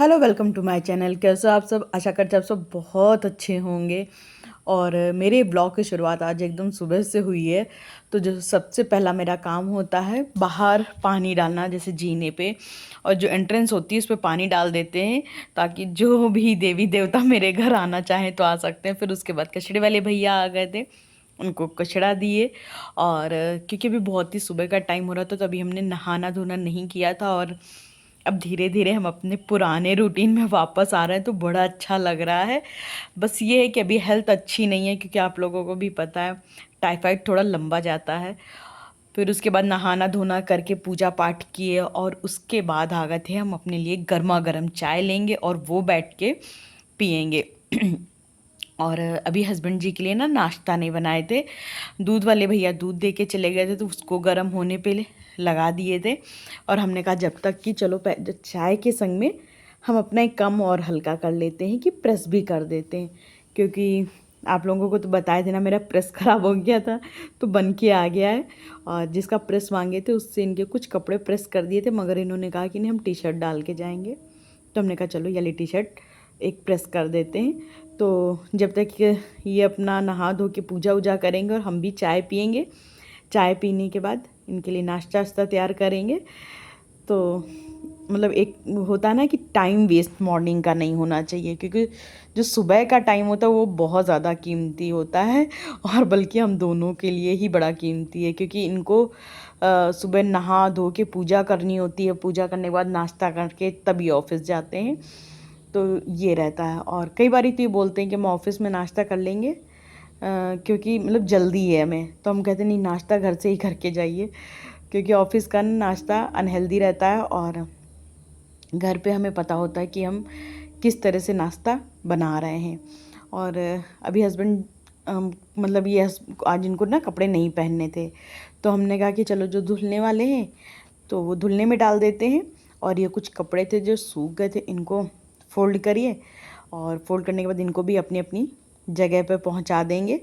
Hello, welcome to my channel. कैसे हो आप सब? आशा करते हैं आप सब बहुत अच्छे होंगे। और मेरे ब्लॉग की शुरुआत आज एकदम सुबह से हुई है। तो जो सबसे पहला मेरा काम होता है बाहर पानी डालना, जैसे जीने पे और जो एंट्रेंस होती है उस पर पानी डाल देते हैं ताकि जो भी देवी देवता मेरे घर आना चाहें तो आ सकते हैं। फिर उसके बाद कचड़े वाले भैया आ गए थे, उनको कचड़ा दिए। और क्योंकि अभी बहुत ही सुबह का टाइम हो रहा था तो अभी हमने नहाना धोना नहीं किया था। और अब धीरे धीरे हम अपने पुराने रूटीन में वापस आ रहे हैं तो बड़ा अच्छा लग रहा है। बस ये है कि अभी हेल्थ अच्छी नहीं है, क्योंकि आप लोगों को भी पता है टाइफाइड थोड़ा लंबा जाता है। फिर उसके बाद नहाना धोना करके पूजा पाठ किए और उसके बाद आ गए थे हम अपने लिए गर्मा गर्म चाय लेंगे और वो बैठ के पियेंगे। और अभी हस्बैंड जी के लिए ना नाश्ता नहीं बनाए थे। दूध वाले भैया दूध दे के चले गए थे तो उसको गर्म होने पे लगा दिए थे। और हमने कहा जब तक कि चलो चाय के संग में हम अपना एक काम और हल्का कर लेते हैं कि प्रेस भी कर देते हैं। क्योंकि आप लोगों को तो बताए थे ना, मेरा प्रेस ख़राब हो गया था तो बन के आ गया है। और जिसका प्रेस मांगे थे उससे इनके कुछ कपड़े प्रेस कर दिए थे, मगर इन्होंने कहा कि नहीं हम टी शर्ट डाल के जाएंगे। तो हमने कहा चलो ये टी शर्ट एक प्रेस कर देते हैं। तो जब तक ये अपना नहा धो के पूजा वूजा करेंगे और हम भी चाय पियेंगे। चाय पीने के बाद इनके लिए नाश्ता वाश्ता तैयार करेंगे। तो मतलब एक होता है ना कि टाइम वेस्ट मॉर्निंग का नहीं होना चाहिए, क्योंकि जो सुबह का टाइम होता है वो बहुत ज़्यादा कीमती होता है। और बल्कि हम दोनों के लिए ही बड़ा कीमती है, क्योंकि इनको सुबह नहा धो के पूजा करनी होती है। पूजा करने के बाद नाश्ता करके तभी ऑफिस जाते हैं। तो ये रहता है। और कई बार तो ये बोलते हैं कि हम ऑफिस में नाश्ता कर लेंगे, क्योंकि मतलब जल्दी है हमें। तो हम कहते नहीं, नाश्ता घर से ही करके जाइए, क्योंकि ऑफिस का नाश्ता अनहेल्दी रहता है। और घर पे हमें पता होता है कि हम किस तरह से नाश्ता बना रहे हैं। और अभी हस्बैंड मतलब ये आज इनको ना कपड़े नहीं पहनने थे, तो हमने कहा कि चलो जो धुलने वाले हैं तो वो धुलने में डाल देते हैं। और ये कुछ कपड़े थे जो सूख गए थे, इनको फ़ोल्ड करिए। और फ़ोल्ड करने के बाद इनको भी अपनी अपनी जगह पे पहुंचा देंगे।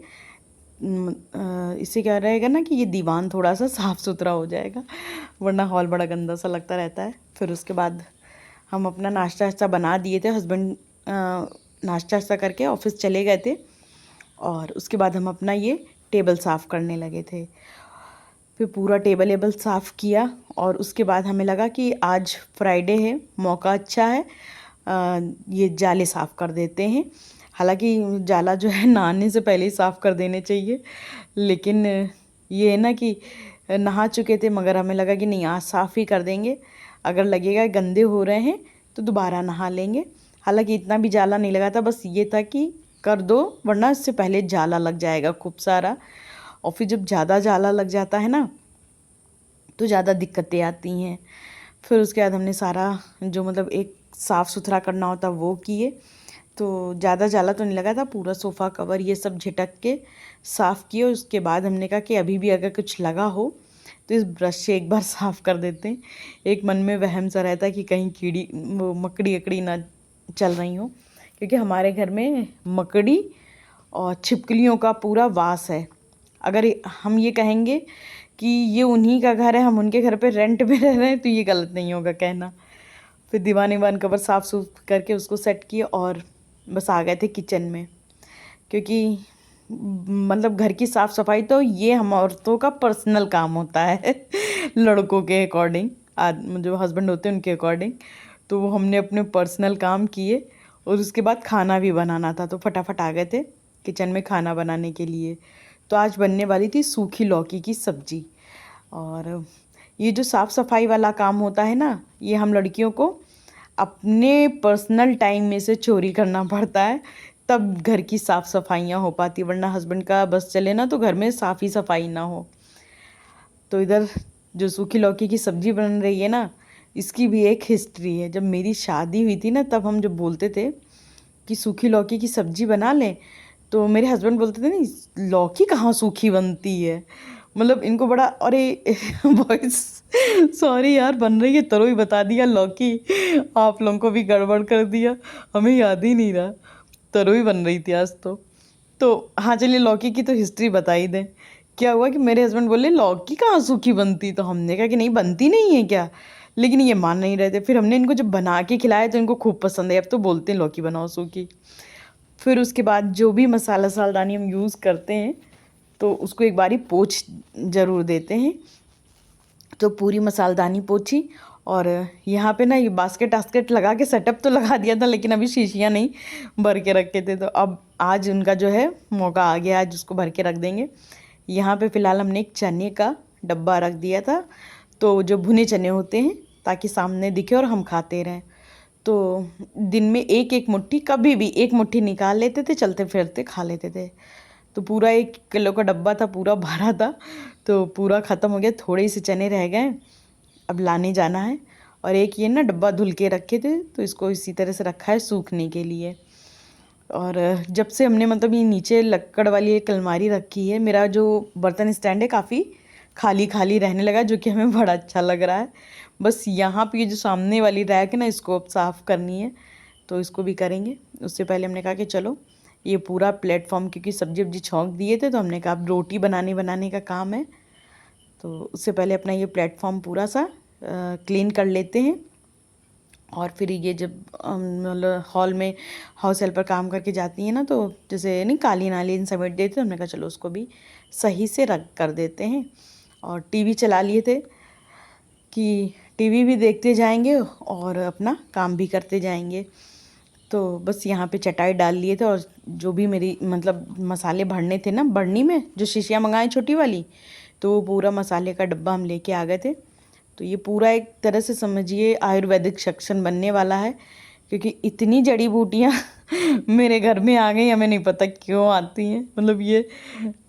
इससे क्या रहेगा ना कि ये दीवान थोड़ा सा साफ़ सुथरा हो जाएगा, वरना हॉल बड़ा गंदा सा लगता रहता है। फिर उसके बाद हम अपना नाश्ता वाश्ता बना दिए थे। हस्बैंड नाश्ता वाश्ता करके ऑफिस चले गए थे। और उसके बाद हम अपना ये टेबल साफ़ करने लगे थे। फिर पूरा टेबल एबल साफ़ किया। और उसके बाद हमें लगा कि आज फ्राइडे है, मौका अच्छा है, ये जाले साफ़ कर देते हैं। हालांकि जाला जो है नहाने से पहले ही साफ़ कर देने चाहिए, लेकिन ये है ना कि नहा चुके थे, मगर हमें लगा कि नहीं आज साफ़ ही कर देंगे। अगर लगेगा गंदे हो रहे हैं तो दोबारा नहा लेंगे। हालांकि इतना भी जाला नहीं लगा था, बस ये था कि कर दो वरना इससे पहले जाला लग जाएगा खूब सारा। और फिर जब ज़्यादा जाला लग जाता है ना तो ज़्यादा दिक्कतें आती हैं। फिर उसके बाद हमने सारा जो मतलब एक साफ़ सुथरा करना होता वो किए। तो ज़्यादा जाला तो नहीं लगा था, पूरा सोफ़ा कवर ये सब झिटक के साफ़ किए। उसके बाद हमने कहा कि अभी भी अगर कुछ लगा हो तो इस ब्रश से एक बार साफ़ कर देते हैं। एक मन में वहम सा रहता है कि कहीं कीड़ी वो मकड़ी अकड़ी ना चल रही हो, क्योंकि हमारे घर में मकड़ी और छिपकलियों का पूरा वास है। अगर हम ये कहेंगे कि ये उन्हीं का घर है, हम उनके घर पे रेंट पे रह रहे हैं, तो ये गलत नहीं होगा कहना। फिर दीवान ईवान कवर साफ़ सूफ करके उसको सेट किए और बस आ गए थे किचन में। क्योंकि मतलब घर की साफ़ सफाई तो ये हम औरतों का पर्सनल काम होता है लड़कों के अकॉर्डिंग, जो हस्बैंड होते हैं उनके अकॉर्डिंग। तो वो हमने अपने पर्सनल काम किए। और उसके बाद खाना भी बनाना था तो फटाफट आ गए थे किचन में खाना बनाने के लिए। तो आज बनने वाली थी सूखी लौकी की सब्ज़ी। और ये जो साफ़ सफाई वाला काम होता है ना, ये हम लड़कियों को अपने पर्सनल टाइम में से चोरी करना पड़ता है, तब घर की साफ़ सफाइयाँ हो पाती, वरना हस्बैंड का बस चले ना तो घर में साफ़ ही सफाई ना हो। तो इधर जो सूखी लौकी की सब्ज़ी बन रही है ना, इसकी भी एक हिस्ट्री है। जब मेरी शादी हुई थी ना, तब हम जब बोलते थे कि सूखी लौकी की सब्ज़ी बना लें, तो मेरे हस्बैंड बोलते थे नहीं लौकी कहाँ सूखी बनती है। मतलब इनको बड़ा अरे वॉइस सॉरी यार बन रही है तरोई बता दिया लौकी, आप लोगों को भी गड़बड़ कर दिया, हमें याद ही नहीं रहा। तरोई बन रही थी आज तो हाँ चलिए लौकी की तो हिस्ट्री बता ही दें। क्या हुआ कि मेरे हस्बैंड बोले लौकी कहाँ सूखी बनती, तो हमने कहा कि नहीं बनती नहीं है क्या। लेकिन ये मान नहीं रहे थे। फिर हमने इनको जब बना के खिलाया तो इनको खूब पसंद है। अब तो बोलते हैं लौकी बनाओ सूखी। फिर उसके बाद जो भी मसाला सालदानी हम यूज़ करते हैं तो उसको एक बारी पोंछ ज़रूर देते हैं। तो पूरी मसालदानी पोंछी और यहाँ पे ना ये बास्केट आस्केट लगा के सेटअप तो लगा दिया था, लेकिन अभी शीशियाँ नहीं भर के रखे थे। तो अब आज उनका जो है मौका आ गया, आज उसको भर के रख देंगे। यहाँ पे फ़िलहाल हमने एक चने का डब्बा रख दिया था, तो जो भुने चने होते हैं ताकि सामने दिखे और हम खाते रहें। तो दिन में एक एक मुट्ठी, कभी भी एक मुट्ठी निकाल लेते थे, चलते फिरते खा लेते थे। तो पूरा 1 किलो का डब्बा था, पूरा भरा था, तो पूरा ख़त्म हो गया। थोड़े से चने रह गए, अब लाने जाना है। और एक ये ना डब्बा धुल के रखे थे, तो इसको इसी तरह से रखा है सूखने के लिए। और जब से हमने मतलब ये नीचे लक्कड़ वाली एक अलमारी रखी है, मेरा जो बर्तन स्टैंड है काफ़ी खाली खाली रहने लगा, जो कि हमें बड़ा अच्छा लग रहा है। बस यहाँ पे ये जो सामने वाली रैक है ना, इसको अब साफ़ करनी है, तो इसको भी करेंगे। उससे पहले हमने कहा कि चलो ये पूरा प्लेटफॉर्म, क्योंकि सब्जी वब्जी छौंक दिए थे, तो हमने कहा अब रोटी बनाने का काम है, तो उससे पहले अपना ये प्लेटफॉर्म पूरा सा क्लीन कर लेते हैं। और फिर ये जब मतलब हॉल में हाउस हेल्पर काम करके जाती हैं ना, तो जैसे नहीं कालीन वालीन समेट देते, तो हमने कहा चलो उसको भी सही से रख कर देते हैं। और टीवी चला लिए थे कि टीवी भी देखते जाएंगे और अपना काम भी करते जाएंगे। तो बस यहाँ पे चटाई डाल लिए थे, और जो भी मेरी मतलब मसाले भरने थे ना बढ़नी में, जो शीशियाँ मंगाए छोटी वाली, तो वो पूरा मसाले का डब्बा हम लेके आ गए थे। तो ये पूरा एक तरह से समझिए आयुर्वेदिक सेक्शन बनने वाला है, क्योंकि इतनी जड़ी बूटियाँ मेरे घर में आ गई, हमें नहीं पता क्यों आती हैं। मतलब ये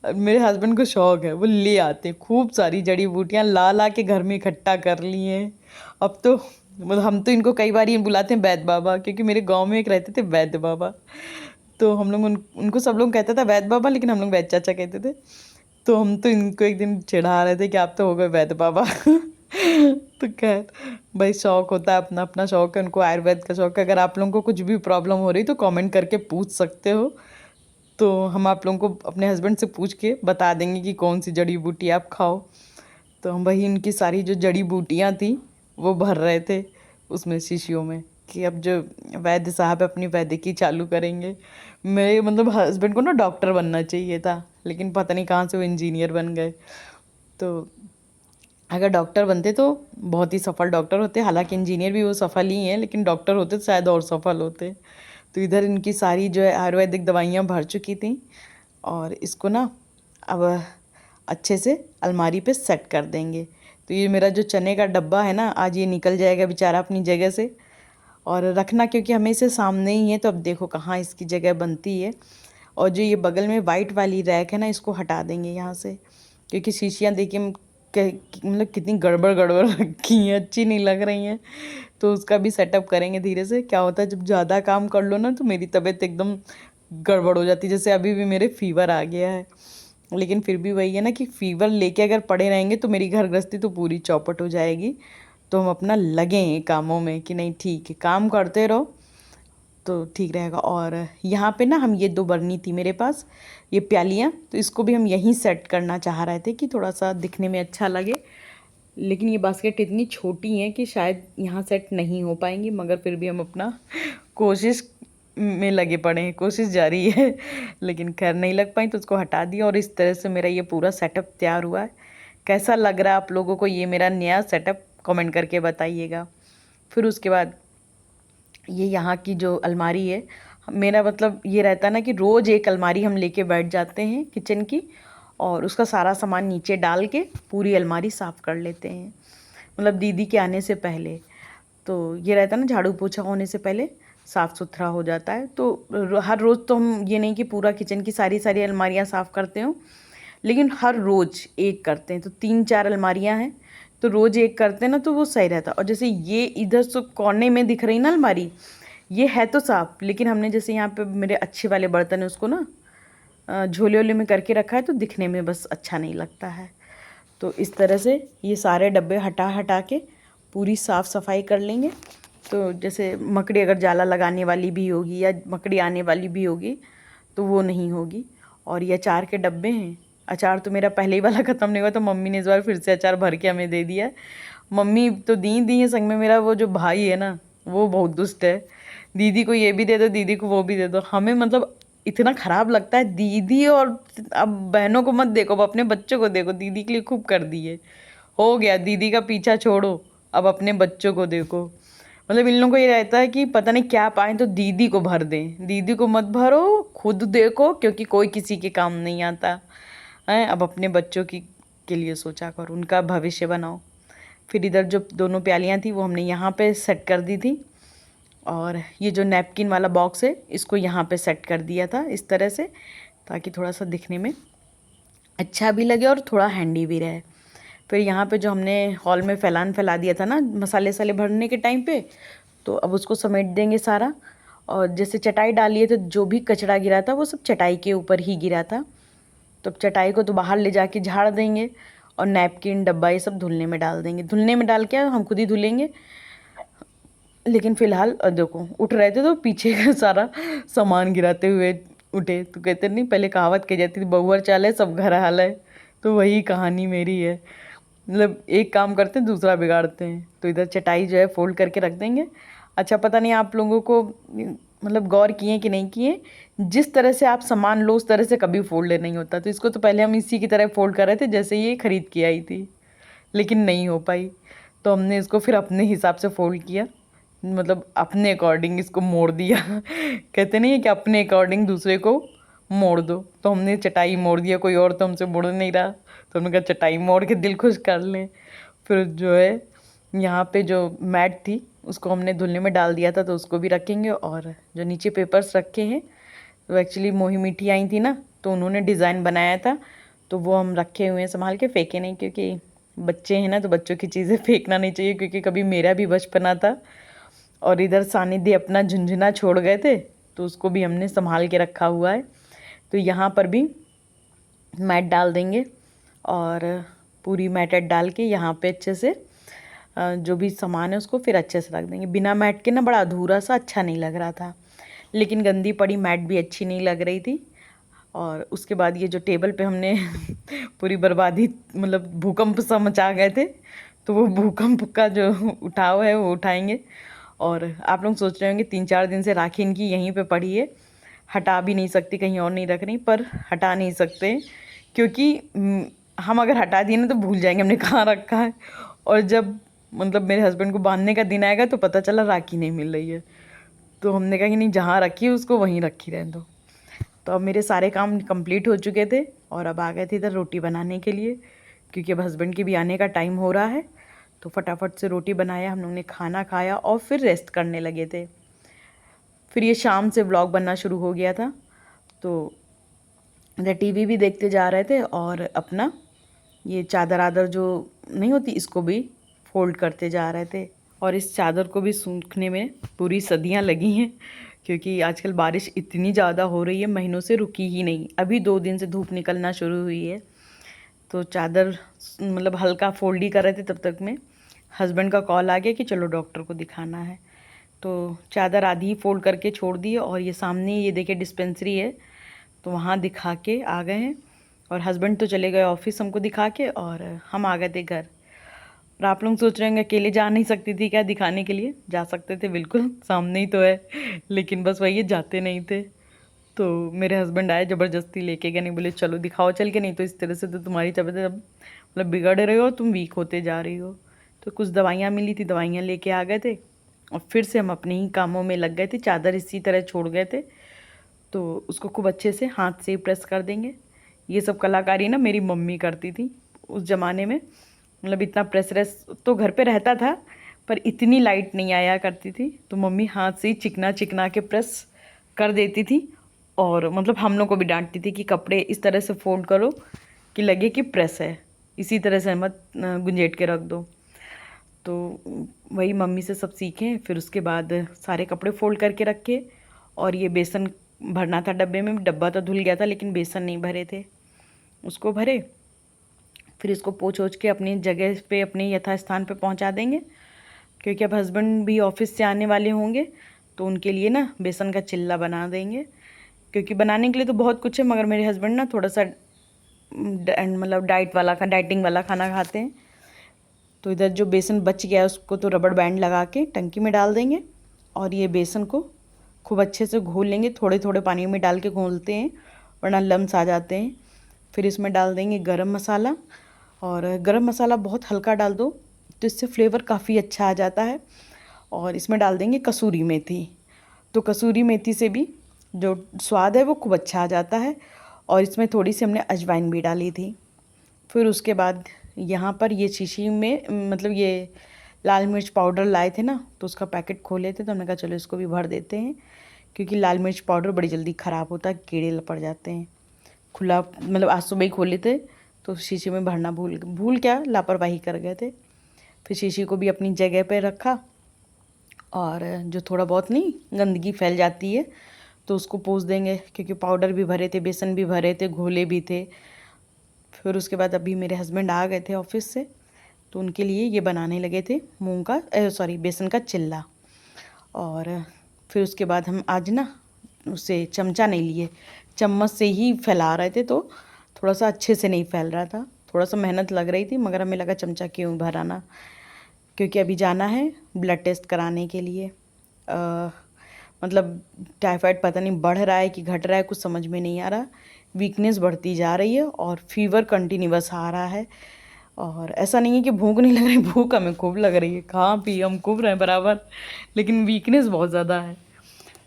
मेरे हस्बैंड को शौक़ है, वो ले आते हैं खूब सारी जड़ी बूटियाँ, ला ला के घर में इकट्ठा कर लिए हैं। अब तो मतलब हम तो इनको कई बार ये बुलाते हैं वैद्य बाबा, क्योंकि मेरे गांव में एक रहते थे वैद्य बाबा, तो हम लोग उनको सब लोग कहता था वैद्य बाबा, लेकिन हम लोग वैद्य चाचा कहते थे। तो हम तो इनको एक दिन चिढ़ा रहे थे कि आप तो हो गए वैद्य बाबा। तो खैर भाई, शौक़ होता है, अपना अपना शौक़ है, उनको आयुर्वेद का शौक़ है। अगर आप लोगों को कुछ भी प्रॉब्लम हो रही तो कमेंट करके पूछ सकते हो, तो हम आप लोगों को अपने हस्बैंड से पूछ के बता देंगे कि कौन सी जड़ी बूटी आप खाओ। तो हम वही उनकी सारी जो जड़ी बूटियाँ थी वो भर रहे थे उसमें शीशियों में, कि अब जो वैद्य साहब अपनी वैद्यकी चालू करेंगे। मेरे मतलब हस्बैंड को ना डॉक्टर बनना चाहिए था, लेकिन पता नहीं कहाँ से वो इंजीनियर बन गए। तो अगर डॉक्टर बनते तो बहुत ही सफल डॉक्टर होते, हालांकि इंजीनियर भी वो सफल ही हैं, लेकिन डॉक्टर होते तो शायद और सफल होते। तो इधर इनकी सारी जो है आयुर्वेदिक दवाइयाँ भर चुकी थी, और इसको ना अब अच्छे से अलमारी पे सेट कर देंगे। तो ये मेरा जो चने का डब्बा है ना, आज ये निकल जाएगा बेचारा अपनी जगह से। और रखना क्योंकि हमें इसे सामने ही है, तो अब देखो कहाँ इसकी जगह बनती है। और जो ये बगल में वाइट वाली रैक है ना, इसको हटा देंगे यहाँ से, क्योंकि शीशियाँ देखिए मतलब कितनी गड़बड़ गड़बड़ रखी हैं, अच्छी नहीं लग रही हैं। तो उसका भी सेटअप करेंगे धीरे से। क्या होता है जब ज़्यादा काम कर लो ना, तो मेरी तबीयत एकदम गड़बड़ हो जाती है, जैसे अभी भी मेरे फीवर आ गया है। लेकिन फिर भी वही है ना कि फ़ीवर लेके अगर पड़े रहेंगे तो मेरी घर गृहस्थी तो पूरी चौपट हो जाएगी। तो हम अपना लगें कामों में कि नहीं ठीक है, काम करते रहो तो ठीक रहेगा। और यहाँ पे ना हम ये 2 बरनी थी मेरे पास, ये प्यालियाँ, तो इसको भी हम यहीं सेट करना चाह रहे थे कि थोड़ा सा दिखने में अच्छा लगे। लेकिन ये बास्केट इतनी छोटी हैं कि शायद यहाँ सेट नहीं हो पाएंगी, मगर फिर भी हम अपना कोशिश में लगे पड़े हैं, कोशिश जारी है। लेकिन खैर नहीं लग पाई तो उसको हटा दिया, और इस तरह से मेरा ये पूरा सेटअप तैयार हुआ है। कैसा लग रहा है आप लोगों को ये मेरा नया सेटअप, कमेंट करके बताइएगा। फिर उसके बाद ये यहाँ की जो अलमारी है, मेरा मतलब ये रहता है ना कि रोज़ एक अलमारी हम लेके बैठ जाते हैं किचन की, और उसका सारा सामान नीचे डाल के पूरी अलमारी साफ़ कर लेते हैं, मतलब दीदी के आने से पहले। तो ये रहता है ना झाड़ू पोछा होने से पहले साफ़ सुथरा हो जाता है। तो हर रोज़ तो हम ये नहीं कि पूरा किचन की सारी सारी अलमारियाँ साफ़ करते हो, लेकिन हर रोज़ एक करते हैं। तो 3-4 अलमारियाँ हैं, तो रोज़ एक करते हैं ना, तो वो सही रहता है। और जैसे ये इधर से कोने में दिख रही ना अलमारी, ये है तो साफ़, लेकिन हमने जैसे यहाँ पे मेरे अच्छे वाले बर्तन है उसको ना झोले वोले में करके रखा है, तो दिखने में बस अच्छा नहीं लगता है। तो इस तरह से ये सारे डब्बे हटा हटा के पूरी साफ़ सफाई कर लेंगे। तो जैसे मकड़ी अगर जाला लगाने वाली भी होगी या मकड़ी आने वाली भी होगी तो वो नहीं होगी। और ये अचार के डब्बे हैं, अचार तो मेरा पहले ही वाला ख़त्म नहीं हुआ, तो मम्मी ने इस बार फिर से अचार भर के हमें दे दिया है। मम्मी तो दी है, संग में मेरा वो जो भाई है ना, वो बहुत दुष्ट है। दीदी को ये भी दे दो, दीदी को वो भी दे दो। हमें मतलब इतना ख़राब लगता है दीदी, और अब बहनों को मत देखो, अब अपने बच्चों को देखो। दीदी के लिए खूब कर दिए, हो गया दीदी का पीछा छोड़ो, अब अपने बच्चों को देखो। मतलब इन लोगों को ये रहता है कि पता नहीं क्या पाएँ तो दीदी को भर दें, दीदी को मत भरो, खुद देखो, क्योंकि कोई किसी के काम नहीं आता है। अब अपने बच्चों की के लिए सोचा करो, उनका भविष्य बनाओ। फिर इधर जो दोनों प्यालियाँ थी वो हमने यहाँ पे सेट कर दी थी, और ये जो नैपकिन वाला बॉक्स है इसको यहाँ पे सेट कर दिया था इस तरह से, ताकि थोड़ा सा दिखने में अच्छा भी लगे और थोड़ा हैंडी भी रहे। फिर यहाँ पे जो हमने हॉल में फैला दिया था ना मसाले वसाले भरने के टाइम पे, तो अब उसको समेट देंगे सारा। और जैसे चटाई डाली है तो जो भी कचरा गिरा था वो सब चटाई के ऊपर ही गिरा था, तो चटाई को तो बाहर ले जाके झाड़ देंगे, और नैपकिन डब्बा ये सब धुलने में डाल देंगे। धुलने में डाल के हम खुद ही धुलेंगे, लेकिन फ़िलहाल देखो उठ रहे थे तो पीछे का सारा सामान गिराते हुए उठे। तो कहते नहीं, पहले कहावत कही जाती थी, बहुअर चाल है सब घर हाल है। तो वही कहानी मेरी है, मतलब एक काम करते हैं दूसरा बिगाड़ते हैं। तो इधर चटाई जो है फ़ोल्ड करके रख देंगे। अच्छा, पता नहीं आप लोगों को मतलब गौर किए कि नहीं किए, जिस तरह से आप सामान लो उस तरह से कभी फ़ोल्ड नहीं होता। तो इसको तो पहले हम इसी की तरह फ़ोल्ड कर रहे थे जैसे ये ख़रीद के आई थी, लेकिन नहीं हो पाई। तो हमने इसको फिर अपने हिसाब से फ़ोल्ड किया, मतलब अपने अकॉर्डिंग इसको मोड़ दिया। कहते नहीं है कि अपने अकॉर्डिंग दूसरे को मोड़ दो। तो हमने चटाई मोड़ दिया, कोई और तो हमसे मोड़ नहीं रहा, तो हमने कहा चटाई मोड़ के दिल खुश कर लें। फिर जो है यहाँ पे जो मैट थी उसको हमने धुलने में डाल दिया था, तो उसको भी रखेंगे। और जो नीचे पेपर्स रखे हैं वो एक्चुअली मोही मीठी आई थी ना, तो उन्होंने डिज़ाइन बनाया था, तो वो हम रखे हुए हैं संभाल के, फेंके नहीं, क्योंकि बच्चे हैं ना तो बच्चों की चीज़ें फेंकना नहीं चाहिए। क्योंकि कभी मेरा भी बचपना था, और इधर सानिध्य अपना झुंझुना छोड़ गए थे, तो उसको भी हमने संभाल के रखा हुआ है। तो यहाँ पर भी मैट डाल देंगे, और पूरी मैटेड डाल के यहाँ पे अच्छे से जो भी सामान है उसको फिर अच्छे से रख देंगे। बिना मैट के ना बड़ा अधूरा सा अच्छा नहीं लग रहा था, लेकिन गंदी पड़ी मैट भी अच्छी नहीं लग रही थी। और उसके बाद ये जो टेबल पे हमने पूरी बर्बादी, मतलब भूकंप सा मचा गए थे, तो वो भूकंप का जो उठाव है वो उठाएंगे। और आप लोग सोच रहे होंगे 3-4 दिन से राखी इनकी यहीं पे पड़ी है, हटा भी नहीं सकती, कहीं और नहीं रख रही, पर हटा नहीं सकते क्योंकि हम अगर हटा दिए ना तो भूल जाएंगे हमने कहाँ रखा है। और जब मतलब मेरे हस्बैंड को बांधने का दिन आएगा तो पता चला राखी नहीं मिल रही है, तो हमने कहा कि नहीं, जहाँ रखी है उसको वहीं रखी रहने दो। तो अब मेरे सारे काम कंप्लीट हो चुके थे, और अब आ गए थे इधर रोटी बनाने के लिए, क्योंकि अब हस्बैंड के भी आने का टाइम हो रहा है। तो फटाफट से रोटी बनाया, हम लोग ने खाना खाया और फिर रेस्ट करने लगे थे। फिर ये शाम से व्लॉग बनना शुरू हो गया था, तो इधर टीवी भी देखते जा रहे थे, और अपना ये चादर आदर जो नहीं होती इसको भी फोल्ड करते जा रहे थे। और इस चादर को भी सूखने में पूरी सदियां लगी हैं, क्योंकि आजकल बारिश इतनी ज़्यादा हो रही है, महीनों से रुकी ही नहीं। अभी 2 दिन से धूप निकलना शुरू हुई है, तो चादर मतलब हल्का फोल्ड ही कर रहे थे, तब तक में हस्बैंड का कॉल आ गया कि चलो डॉक्टर को दिखाना है। तो चादर आधी ही फोल्ड करके छोड़ दी, और ये सामने ये देखिए डिस्पेंसरी है, तो वहाँ दिखा के आ गए हैं। और हस्बैंड तो चले गए ऑफिस हमको दिखा के, और हम आ गए थे घर। और आप लोग सोच रहे होंगे अकेले जा नहीं सकती थी क्या दिखाने के लिए? जा सकते थे बिल्कुल, सामने ही तो है, लेकिन बस वही जाते नहीं थे। तो मेरे हस्बैंड आए, ज़बरदस्ती लेके गए, नहीं बोले चलो दिखाओ चल के, नहीं तो इस तरह से तो तुम्हारी तबीयत अब मतलब बिगड़ रही हो, तुम वीक होते जा रही हो। तो कुछ दवाइयाँ मिली थी, दवाइयाँ लेके आ गए थे, और फिर से हम अपने ही कामों में लग गए थे। चादर इसी तरह छोड़ गए थे, तो उसको खूब अच्छे से हाथ से प्रेस कर देंगे। ये सब कलाकारी ना मेरी मम्मी करती थी उस ज़माने में, मतलब इतना प्रेस रेस तो घर पे रहता था, पर इतनी लाइट नहीं आया करती थी, तो मम्मी हाथ से ही चिकना चिकना के प्रेस कर देती थी। और मतलब हम लोग को भी डांटती थी कि कपड़े इस तरह से फोल्ड करो कि लगे कि प्रेस है, इसी तरह से मत गुंजेट के रख दो। तो वही मम्मी से सब सीखे। फिर उसके बाद सारे कपड़े फोल्ड करके रखे, और ये बेसन भरना था डब्बे में, डब्बा तो धुल गया था लेकिन बेसन नहीं भरे थे, उसको भरे। फिर इसको पोंछ ओछ के अपनी जगह पे, अपने यथास्थान पे पहुंचा देंगे, क्योंकि अब हस्बैंड भी ऑफिस से आने वाले होंगे, तो उनके लिए ना बेसन का चिल्ला बना देंगे। क्योंकि बनाने के लिए तो बहुत कुछ है, मगर मेरे हस्बैंड ना थोड़ा सा मतलब डाइटिंग वाला खाना खाते हैं। तो इधर जो बेसन बच गया है उसको तो रबड़ बैंड लगा के टंकी में डाल देंगे और ये बेसन को खूब अच्छे से घोल लेंगे। थोड़े थोड़े पानी में डाल के घोलते हैं वरना लम्स आ जाते हैं। फिर इसमें डाल देंगे गरम मसाला, और गरम मसाला बहुत हल्का डाल दो तो इससे फ्लेवर काफ़ी अच्छा आ जाता है। और इसमें डाल देंगे कसूरी मेथी, तो कसूरी मेथी से भी जो स्वाद है वो खूब अच्छा आ जाता है। और इसमें थोड़ी सी हमने अजवाइन भी डाली थी। फिर उसके बाद यहाँ पर ये शीशी में मतलब ये लाल मिर्च पाउडर लाए थे ना, तो उसका पैकेट खोले थे तो हमने कहा चलो इसको भी भर देते हैं, क्योंकि लाल मिर्च पाउडर बड़ी जल्दी ख़राब होता है, कीड़े पड़ जाते हैं। खुला मतलब आज सुबह ही खोले थे तो शीशी में भरना भूल क्या लापरवाही कर गए थे। फिर शीशी को भी अपनी जगह पे रखा, और जो थोड़ा बहुत नहीं गंदगी फैल जाती है तो उसको पोंछ देंगे, क्योंकि पाउडर भी भरे थे, बेसन भी भरे थे, घोले भी थे। फिर उसके बाद अभी मेरे हस्बैंड आ गए थे ऑफिस से, तो उनके लिए ये बनाने लगे थे बेसन का चिल्ला। और फिर उसके बाद हम आज ना उसे चमचा नहीं लिए, चम्मच से ही फैला रहे थे, तो थोड़ा सा अच्छे से नहीं फैल रहा था, थोड़ा सा मेहनत लग रही थी, मगर हमें लगा चमचा क्यों भराना, क्योंकि अभी जाना है ब्लड टेस्ट कराने के लिए। मतलब टाइफाइड पता नहीं बढ़ रहा है कि घट रहा है, कुछ समझ में नहीं आ रहा। वीकनेस बढ़ती जा रही है और फीवर कंटिन्यूअस आ रहा है। और ऐसा नहीं है कि भूख नहीं लग रही, भूख हमें खूब लग रही है, खा पी हम खूब रहे हैं बराबर, लेकिन वीकनेस बहुत ज़्यादा है।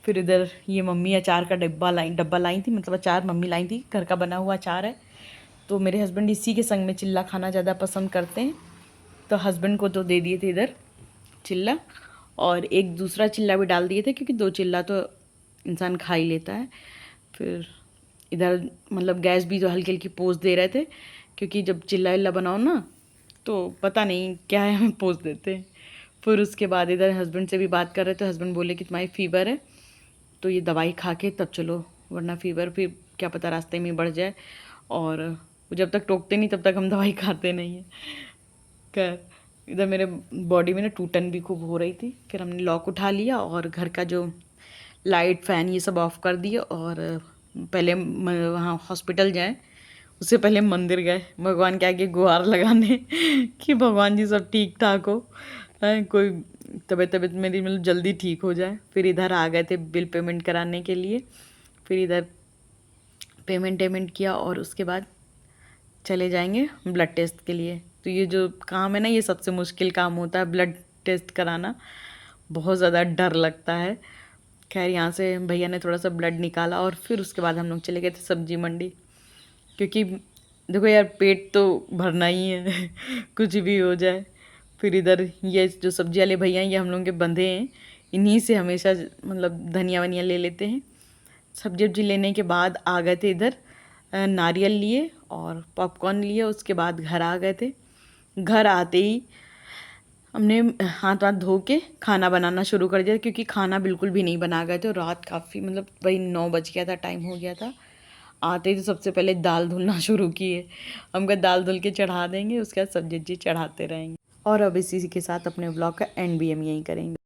फिर इधर ये मम्मी अचार का डब्बा लाई थी, मतलब अचार मम्मी लाई थी, घर का बना हुआ अचार है। तो मेरे हस्बैंड इसी के संग में चिल्ला खाना ज़्यादा पसंद करते हैं, तो हस्बैंड को तो दे दिए थे इधर चिल्ला, और एक दूसरा चिल्ला भी डाल दिए थे, क्योंकि 2 चिल्ला तो इंसान खा ही लेता है। फिर इधर मतलब गैस भी जो हल्की हल्की पोंछ दे रहे थे, क्योंकि जब चिल्ला विल्ला बनाओ ना तो पता नहीं क्या है, हमें पोंछ देते हैं। फिर उसके बाद इधर हस्बैंड से भी बात कर रहे थे, हस्बैंड बोले कि तुम्हारी फ़ीवर है तो ये दवाई खा के तब चलो, वरना फ़ीवर फिर क्या पता रास्ते में बढ़ जाए। और वो जब तक टोकते नहीं तब तक हम दवाई खाते नहीं हैं। खैर इधर मेरे बॉडी में ना टूटन भी खूब हो रही थी, फिर हमने लॉक उठा लिया और घर का जो लाइट फ़ैन ये सब ऑफ़ कर दिए, और पहले वहाँ हॉस्पिटल जाएं उससे पहले मंदिर गए भगवान के आगे गुहार लगाने कि भगवान जी सब ठीक ठाक हो, कोई तबीयत मेरी मतलब जल्दी ठीक हो जाए। फिर इधर आ गए थे बिल पेमेंट कराने के लिए, फिर इधर पेमेंट किया और उसके बाद चले जाएंगे ब्लड टेस्ट के लिए। तो ये जो काम है ना, ये सबसे मुश्किल काम होता है, ब्लड टेस्ट कराना, बहुत ज़्यादा डर लगता है। खैर यहाँ से भैया ने थोड़ा सा ब्लड निकाला और फिर उसके बाद हम लोग चले गए थे सब्जी मंडी, क्योंकि देखो यार पेट तो भरना ही है कुछ भी हो जाए। फिर इधर ये जो सब्जी वाले भैया हैं ये हम लोगों के बंधे हैं, इन्हीं से हमेशा मतलब धनिया वनिया ले लेते हैं। सब्जी वब्जी लेने के बाद आ गए थे इधर, नारियल लिए और पॉपकॉर्न लिए, उसके बाद घर आ गए थे। घर आते ही हमने हाथ वाथ धो के खाना बनाना शुरू कर दिया, क्योंकि खाना बिल्कुल भी नहीं बना गए थे और रात काफ़ी मतलब वही 9 बज गया था, टाइम हो गया था। आते ही तो सबसे पहले दाल धुलना शुरू किए, हम कहा दाल धुल के चढ़ा देंगे, उसके बाद सब्जी वब्जी चढ़ाते रहेंगे। और अब इसी के साथ अपने ब्लॉग का एंड भी हम यहीं करेंगे।